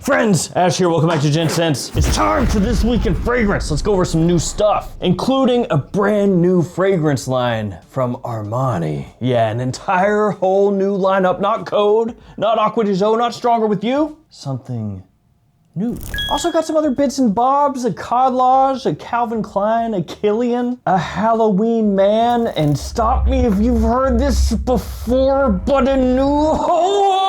Friends, Ash here, welcome back to Gents. It's time for This Week in Fragrance. Let's go over some new stuff, including a brand new fragrance line from Armani. Yeah, an entire whole new lineup, not Code, not Acqua di Gio, not Stronger With You, something new. Also got some other bits and bobs, a Khadlaj, a Calvin Klein, a Kilian, a Halloween Man, and stop me if you've heard this before, but a new Hawas!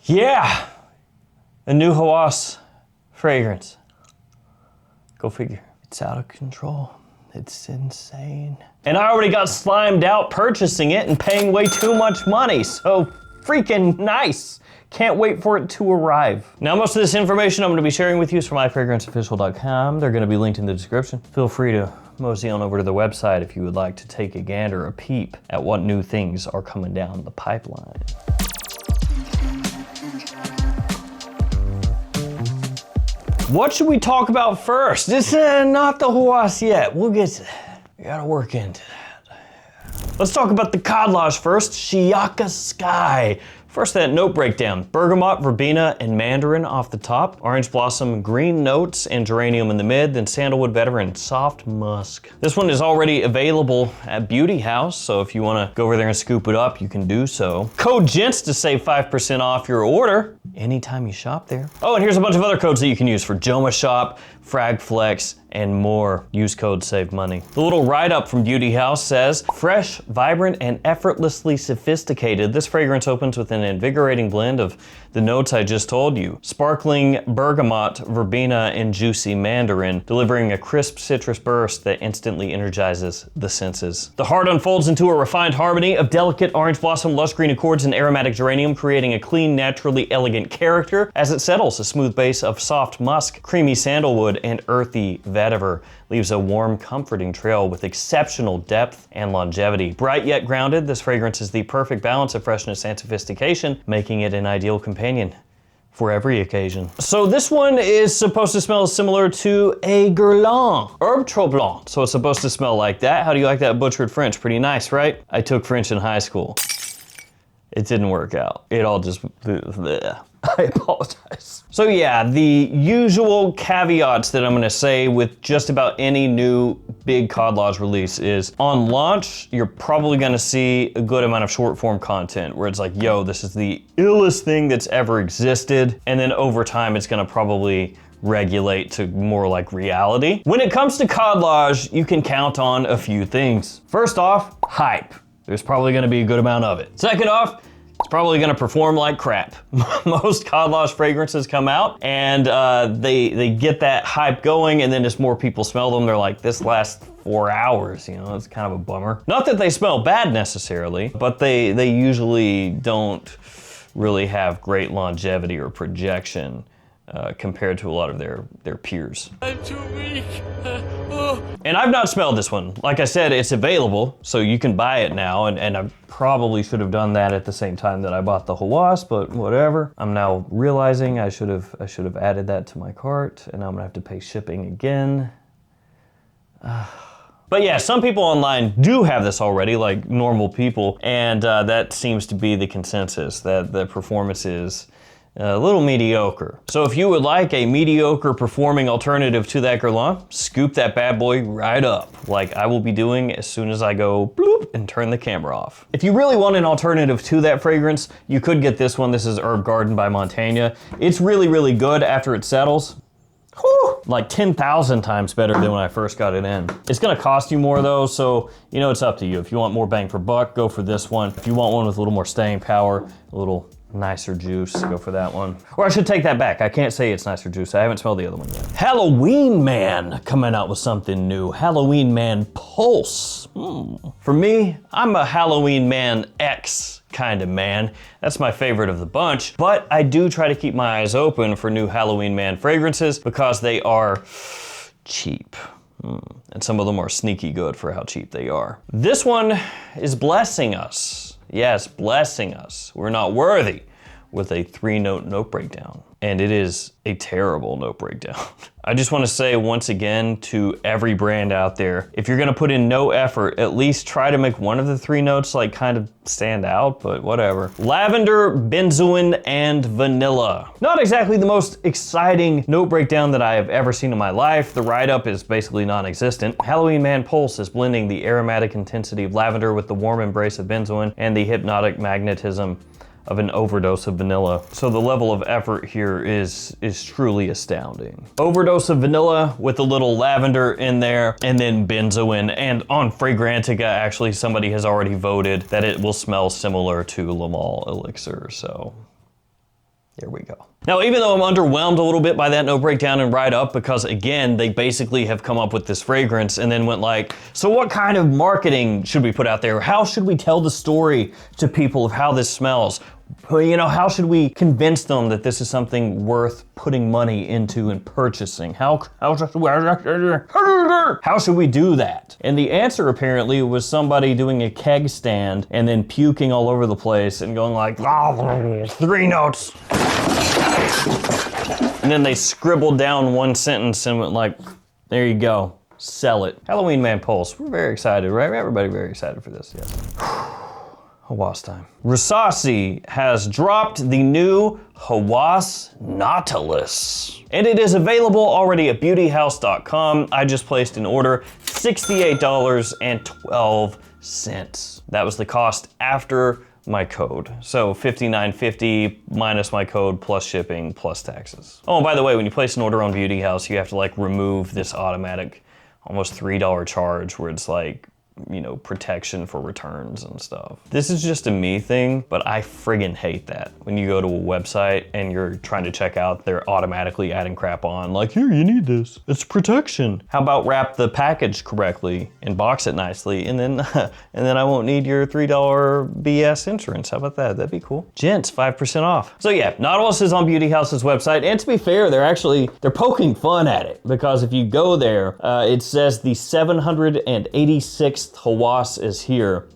Yeah, a new Hawas fragrance. Go figure. It's out of control. It's insane. And I already got slimed out purchasing it and paying way too much money, so freaking nice. Can't wait for it to arrive. Now, most of this information I'm gonna be sharing with you is from myfragranceofficial.com. They're gonna be linked in the description. Feel free to mosey on over to the website if you would like to take a gander, a peep at what new things are coming down the pipeline. What should we talk about first? This is not the Hawas yet. We'll get to that. We gotta work into that. Let's talk about the Khadlaj first. Shiyaaka Sky. First, that note breakdown. Bergamot, verbena, and mandarin off the top. Orange blossom, green notes, and geranium in the mid. Then sandalwood, vetiver, and soft musk. This one is already available at Beauty House, so if you want to go over there and scoop it up, you can do so. Code GENTS to save 5% off your order anytime you shop there. Oh, and here's a bunch of other codes that you can use for JOMASHOP, FragFlex, and more. Use code SAVE MONEY. The little write-up from Beauty House says, fresh, vibrant, and effortlessly sophisticated, this fragrance opens with an invigorating blend of the notes I just told you. Sparkling bergamot, verbena, and juicy mandarin, delivering a crisp citrus burst that instantly energizes the senses. The heart unfolds into a refined harmony of delicate orange blossom, lush green accords, and aromatic geranium, creating a clean, naturally elegant character. As it settles, a smooth base of soft musk, creamy sandalwood, and earthy vetiver leaves a warm, comforting trail with exceptional depth and longevity. Bright yet grounded, this fragrance is the perfect balance of freshness and sophistication, making it an ideal companion for every occasion. So this one is supposed to smell similar to a Guerlain, Herbe Trop Blanc. So it's supposed to smell like that. How do you like that butchered French? Pretty nice, right? I took French in high school. It didn't work out. It all just, bleh. I apologize. So yeah, the usual caveats that I'm gonna say with just about any new big Khadlaj release is, on launch, you're probably gonna see a good amount of short form content where it's like, yo, this is the illest thing that's ever existed. And then over time, it's gonna probably regulate to more like reality. When it comes to Khadlaj, you can count on a few things. First off, hype. There's probably gonna be a good amount of it. Second off, it's probably gonna perform like crap. Most Khadlaj fragrances come out and they get that hype going, and then as more people smell them, they're like, this lasts 4 hours, you know, it's kind of a bummer. Not that they smell bad necessarily, but they usually don't really have great longevity or projection compared to a lot of their peers. I'm too weak. And I've not smelled this one. Like I said, it's available, so you can buy it now, and I probably should have done that at the same time that I bought the Hawas, but whatever. I'm now realizing I should have added that to my cart, and I'm gonna have to pay shipping again. But yeah, some people online do have this already, like normal people, and that seems to be the consensus, that the performance is a little mediocre. So if you would like a mediocre performing alternative to that Guerlain, scoop that bad boy right up, like I will be doing as soon as I go bloop and turn the camera off. If you really want an alternative to that fragrance, you could get this one. This is Herb Garden by Montaigne. It's really, really good after it settles. Whew, like 10,000 times better than when I first got it in. It's gonna cost you more though, so you know, it's up to you. If you want more bang for buck, go for this one. If you want one with a little more staying power, a little nicer juice, go for that one. Or I should take that back. I can't say it's nicer juice. I haven't smelled the other one yet. Halloween Man coming out with something new. Halloween Man Pulse. For me, I'm a Halloween Man X kind of man. That's my favorite of the bunch, but I do try to keep my eyes open for new Halloween Man fragrances because they are cheap. And some of them are sneaky good for how cheap they are. This one is blessing us. Yes, blessing us. We're not worthy. with a 3-note note breakdown. And it is a terrible note breakdown. I just want to say once again to every brand out there, if you're gonna put in no effort, at least try to make one of the 3 notes like kind of stand out, but whatever. Lavender, benzoin, and vanilla. Not exactly the most exciting note breakdown that I have ever seen in my life. The write-up is basically non-existent. Halloween Man Pulse is blending the aromatic intensity of lavender with the warm embrace of benzoin and the hypnotic magnetism of an overdose of vanilla. So the level of effort here is truly astounding. Overdose of vanilla with a little lavender in there, and then benzoin. And on Fragrantica, actually, somebody has already voted that it will smell similar to Le Male Elixir, so here we go. Now, even though I'm underwhelmed a little bit by that note breakdown and write-up, because again, they basically have come up with this fragrance and then went like, so what kind of marketing should we put out there? How should we tell the story to people of how this smells? You know, how should we convince them that this is something worth putting money into and purchasing? How should we do that? And the answer apparently was somebody doing a keg stand and then puking all over the place and going like, 3 notes. And then they scribbled down one sentence and went like, there you go, sell it. Halloween Man Pulse, we're very excited, right? Everybody very excited for this, yes. Hawas time. Rasasi has dropped the new Hawas Nautilus. And it is available already at beautyhouse.com. I just placed an order, $68.12. That was the cost after my code. So $59.50 minus my code plus shipping plus taxes. Oh, and by the way, when you place an order on Beauty House, you have to like remove this automatic almost $3 charge where it's like, you know, protection for returns and stuff. This is just a me thing, but I friggin' hate that. When you go to a website and you're trying to check out, they're automatically adding crap on, like, here, you need this, it's protection. How about wrap the package correctly and box it nicely, and then I won't need your $3 BS insurance. How about that? That'd be cool. Gents, 5% off. So yeah, Nautilus is on Beauty House's website, and to be fair, they're poking fun at it, because if you go there, it says the 786th Hawas is here,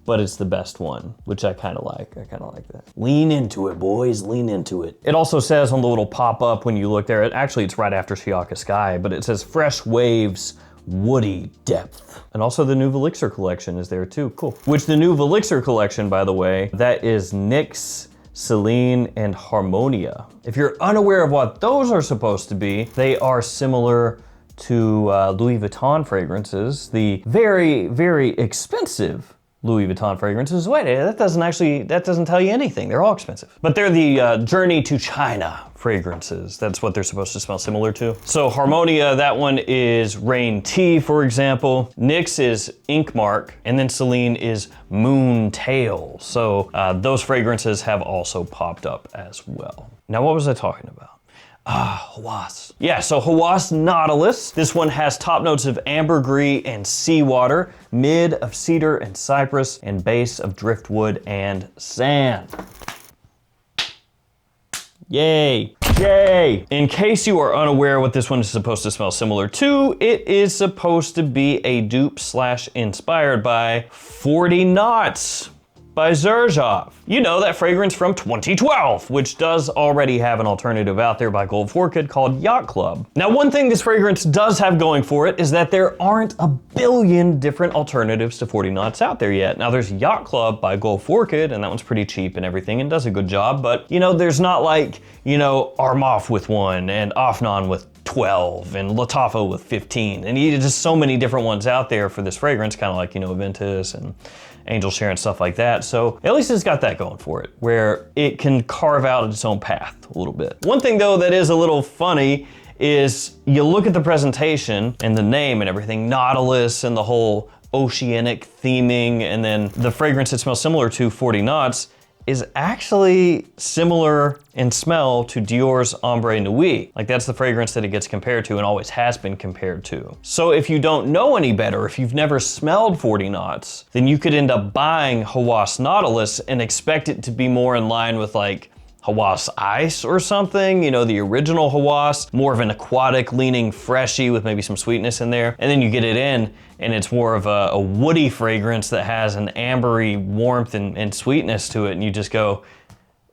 but it's the best one, which I kind of like. I kind of like that. Lean into it, boys, lean into it. It also says on the little pop-up when you look there, it's right after Shiyaaka Sky, but it says Fresh Waves, Woody Depth. And also the new Elixir collection is there too, cool. Which the new Elixir collection, by the way, that is NYX, Celine, and Harmonia. If you're unaware of what those are supposed to be, they are similar to Louis Vuitton fragrances, the very, very expensive Louis Vuitton fragrances. Wait, that doesn't tell you anything. They're all expensive. But they're the Journey to China fragrances. That's what they're supposed to smell similar to. So Harmonia, that one is Rain Tea, for example. NYX is Ink Mark, and then Celine is Moon Tail. So those fragrances have also popped up as well. Now, what was I talking about? Hawas. Yeah, so Hawas Nautilus. This one has top notes of ambergris and seawater, mid of cedar and cypress, and base of driftwood and sand. Yay. Yay! In case you are unaware what this one is supposed to smell similar to, it is supposed to be a dupe / inspired by 40 Knots by Xerjoff. You know, that fragrance from 2012, which does already have an alternative out there by Gold Orchid called Yacht Club. Now, one thing this fragrance does have going for it is that there aren't a billion different alternatives to 40 Knots out there yet. Now, there's Yacht Club by Gold Orchid, and that one's pretty cheap and everything and does a good job, but, you know, there's not like, you know, Armaf with 1 and Afnan with 12 and Lattafa with 15, and just so many different ones out there for this fragrance, kind of like, you know, Aventus and Angel Share and stuff like that. So at least it's got that going for it, where it can carve out its own path a little bit. One thing though that is a little funny is you look at the presentation and the name and everything, Nautilus and the whole oceanic theming, and then the fragrance that smells similar to 40 Knots is actually similar in smell to Dior's Ombre Nuit. Like, that's the fragrance that it gets compared to and always has been compared to. So if you don't know any better, if you've never smelled 40 Knots, then you could end up buying Hawas Nautilus and expect it to be more in line with like Hawas Ice or something, you know, the original Hawas, more of an aquatic leaning freshy with maybe some sweetness in there. And then you get it in and it's more of a woody fragrance that has an ambery warmth and sweetness to it. And you just go,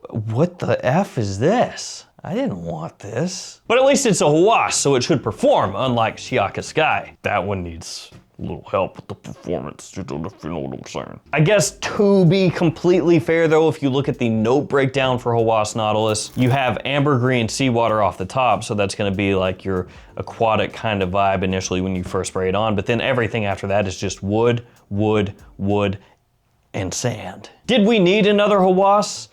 What the F is this? I didn't want this. But at least it's a Hawas, so it should perform, unlike Shiyaaka Sky. That one needs a little help with the performance, if you know what I'm saying. I guess to be completely fair though, if you look at the note breakdown for Hawas Nautilus, you have amber green seawater off the top, so that's gonna be like your aquatic kind of vibe initially when you first spray it on, but then everything after that is just wood, wood, wood, and sand. Did we need another Hawas?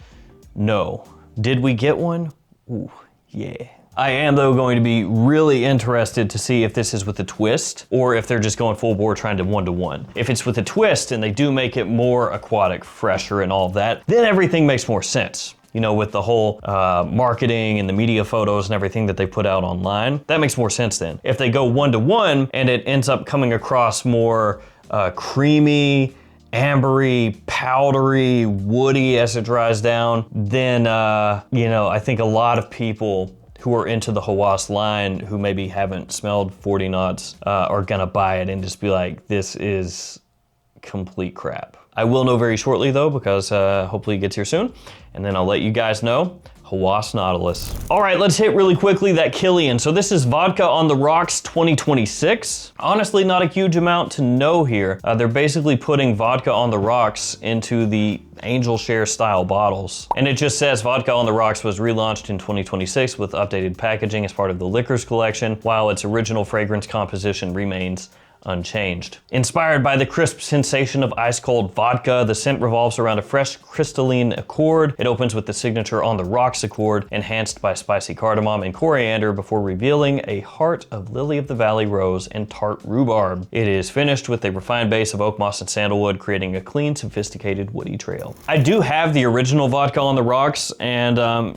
No. Did we get one? Ooh, yeah. I am though going to be really interested to see if this is with a twist or if they're just going full bore trying to one-to-one. If it's with a twist and they do make it more aquatic, fresher and all of that, then everything makes more sense. You know, with the whole marketing and the media photos and everything that they put out online, that makes more sense then. If they go one-to-one and it ends up coming across more creamy, ambery, powdery, woody as it dries down, then, you know, I think a lot of people who are into the Hawas line who maybe haven't smelled 40 knots are gonna buy it and just be like, this is complete crap. I will know very shortly though, because hopefully it gets here soon, and then I'll let you guys know. Hawas Nautilus. All right, let's hit really quickly that Kilian. So this is Vodka on the Rocks 2026. Honestly, not a huge amount to know here. They're basically putting Vodka on the Rocks into the Angel Share style bottles. And it just says Vodka on the Rocks was relaunched in 2026 with updated packaging as part of the liquors collection, while its original fragrance composition remains unchanged. Inspired by the crisp sensation of ice-cold vodka, the scent revolves around a fresh crystalline accord. It opens with the signature On the Rocks accord, enhanced by spicy cardamom and coriander before revealing a heart of lily of the valley rose and tart rhubarb. It is finished with a refined base of oak moss and sandalwood, creating a clean, sophisticated woody trail. I do have the original Vodka on the Rocks, and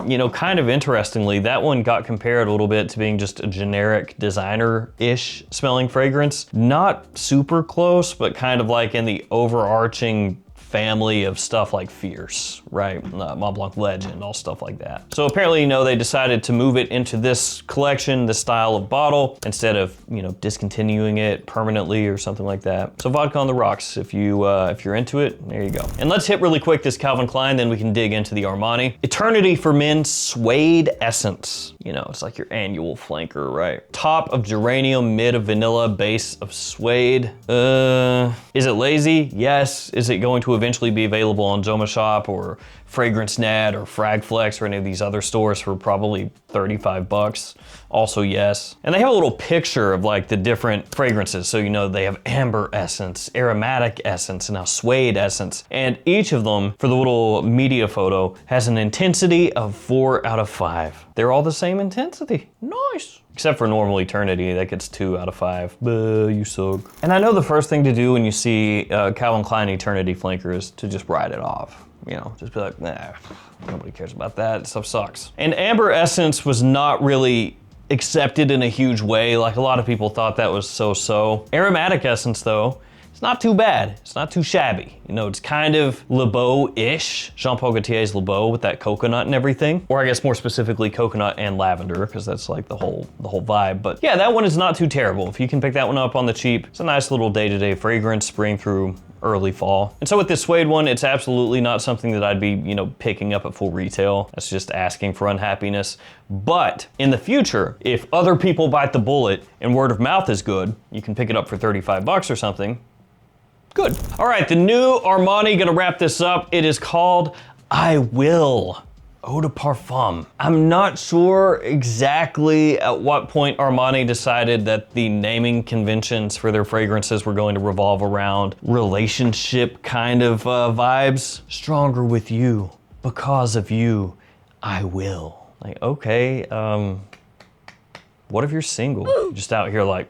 you know, kind of interestingly, that one got compared a little bit to being just a generic designer-ish smelling fragrance. Not super close, but kind of like in the overarching family of stuff like Fierce, right? Mont Blanc Legend, all stuff like that. So apparently, you know, they decided to move it into this collection, this style of bottle, instead of, you know, discontinuing it permanently or something like that. So Vodka on the Rocks, if you're into it, there you go. And let's hit really quick this Calvin Klein, then we can dig into the Armani. Eternity for Men Suede Essence. You know, it's like your annual flanker, right? Top of geranium, mid of vanilla, base of suede. Is it lazy? Yes. Is it going to eventually be available on JOMASHOP or FragranceNet or Fragflex or any of these other stores for probably 35 bucks? Also yes. And they have a little picture of like the different fragrances. So, you know, they have amber essence, aromatic essence, and now suede essence. And each of them, for the little media photo, has an intensity of 4 out of 5. They're all the same intensity. Nice. Except for Normal Eternity, that gets 2 out of 5. Buh, you suck. And I know the first thing to do when you see Calvin Klein Eternity flanker is to just write it off. You know, just be like, nah, nobody cares about that, stuff sucks. And Amber Essence was not really accepted in a huge way. Like a lot of people thought that was so-so. Aromatic Essence though, it's not too bad. It's not too shabby. You know, it's kind of Le Beau-ish. Jean Paul Gaultier's Le Beau with that coconut and everything. Or I guess more specifically coconut and lavender, because that's like the whole vibe. But yeah, that one is not too terrible. If you can pick that one up on the cheap, it's a nice little day-to-day fragrance, spring through early fall. And so with this suede one, it's absolutely not something that I'd be, you know, picking up at full retail. That's just asking for unhappiness. But in the future, if other people bite the bullet and word of mouth is good, you can pick it up for 35 bucks or something. Good. All right, the new Armani, gonna wrap this up. It is called I Will. Eau de Parfum. I'm not sure exactly at what point Armani decided that the naming conventions for their fragrances were going to revolve around relationship kind of vibes. Stronger with you, because of you, I will. Like, okay, what if you're single? You're just out here like,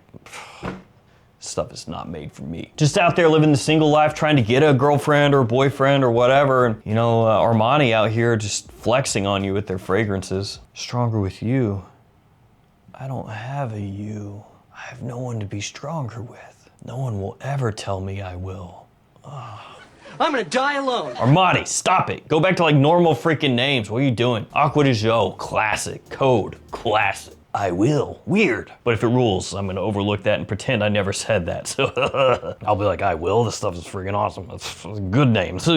stuff is not made for me. Just out there living the single life, trying to get a girlfriend or boyfriend or whatever. And you know, Armani out here just flexing on you with their fragrances. Stronger with you. I don't have a you. I have no one to be stronger with. No one will ever tell me I will. Ugh. I'm gonna die alone. Armani, stop it. Go back to like normal freaking names. What are you doing? Aqua de Jo, classic. Code, classic. I will. Weird. But if it rules, I'm gonna overlook that and pretend I never said that. So I'll be like, I will. This stuff is freaking awesome. It's a good name. It's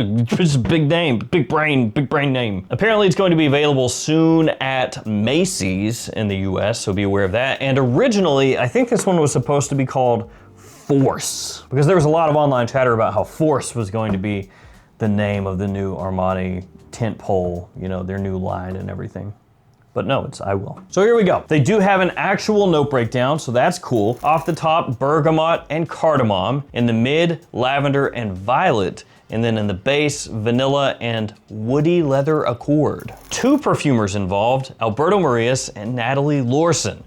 a big name, big brain name. Apparently it's going to be available soon at Macy's in the US, so be aware of that. And originally, I think this one was supposed to be called Force, because there was a lot of online chatter about how Force was going to be the name of the new Armani tentpole, you know, their new line and everything. But no, it's I Will. So here we go. They do have an actual note breakdown, so that's cool. Off the top, bergamot and cardamom. In the mid, lavender and violet. And then in the base, vanilla and woody leather accord. 2 perfumers involved, Alberto Marias and Natalie Lorson.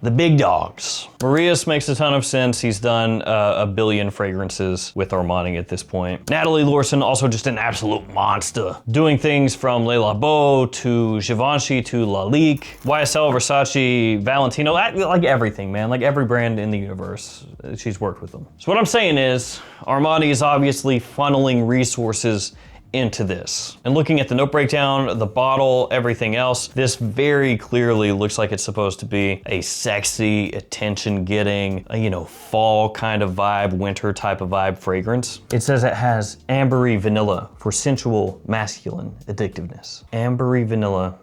The big dogs. Marias makes a ton of sense. He's done a billion fragrances with Armani at this point. Natalie Lorson, also just an absolute monster. Doing things from Le Labo to Givenchy to Lalique, YSL, Rasasi, Valentino, like everything, man. Like every brand in the universe, she's worked with them. So what I'm saying is, Armani is obviously funneling resources into this. And looking at the note breakdown, the bottle, everything else, this very clearly looks like it's supposed to be a sexy, attention-getting, you know, fall kind of vibe, winter type of vibe fragrance. It says it has ambery vanilla for sensual, masculine addictiveness. Ambery vanilla,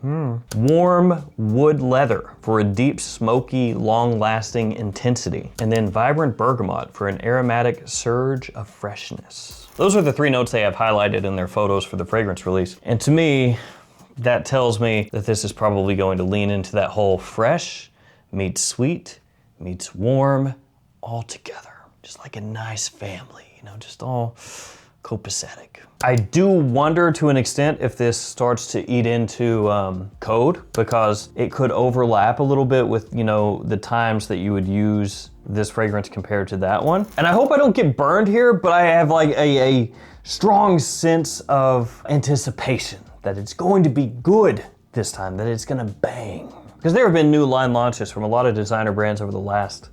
Warm wood leather for a deep, smoky, long-lasting intensity. And then vibrant bergamot for an aromatic surge of freshness. Those are the 3 notes they have highlighted in their photos for the fragrance release. And to me, that tells me that this is probably going to lean into that whole fresh meets sweet meets warm all together. Just like a nice family, you know, just all copacetic. I do wonder to an extent if this starts to eat into code, because it could overlap a little bit with, you know, the times that you would use this fragrance compared to that one. And I hope I don't get burned here, but I have like a strong sense of anticipation that it's going to be good this time, that it's gonna bang. Because there have been new line launches from a lot of designer brands over the last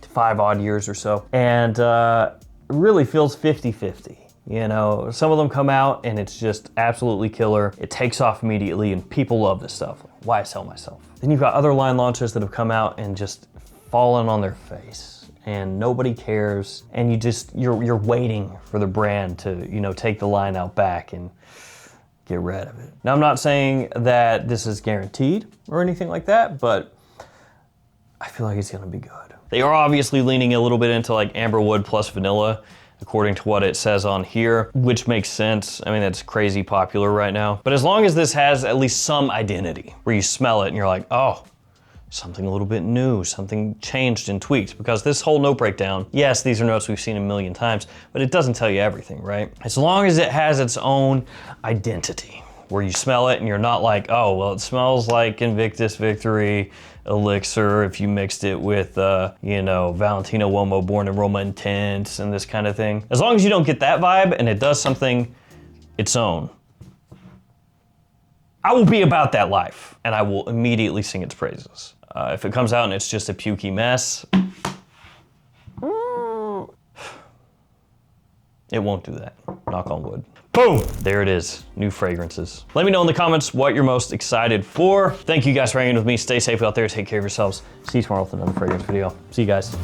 5 odd years or so. And it really feels 50-50. You know, some of them come out and it's just absolutely killer. It takes off immediately and people love this stuff. Why sell myself? Then you've got other line launches that have come out and just fallen on their face and nobody cares. And you're waiting for the brand to, you know, take the line out back and get rid of it. Now, I'm not saying that this is guaranteed or anything like that, but I feel like it's gonna be good. They are obviously leaning a little bit into like amberwood plus vanilla, according to what it says on here, which makes sense. I mean, that's crazy popular right now. But as long as this has at least some identity, where you smell it and you're like, oh, something a little bit new, something changed and tweaked, because this whole note breakdown, yes, these are notes we've seen a million times, but it doesn't tell you everything, right? As long as it has its own identity, where you smell it and you're not like, oh, well, it smells like Invictus Victory Elixir if you mixed it with, you know, Valentino Uomo Born in Roma Intense and this kind of thing. As long as you don't get that vibe and it does something its own, I will be about that life and I will immediately sing its praises. If it comes out and it's just a pukey mess, it won't do that, knock on wood. Boom, there it is, new fragrances. Let me know in the comments what you're most excited for. Thank you guys for hanging with me. Stay safe out there, take care of yourselves. See you tomorrow with another fragrance video. See you guys.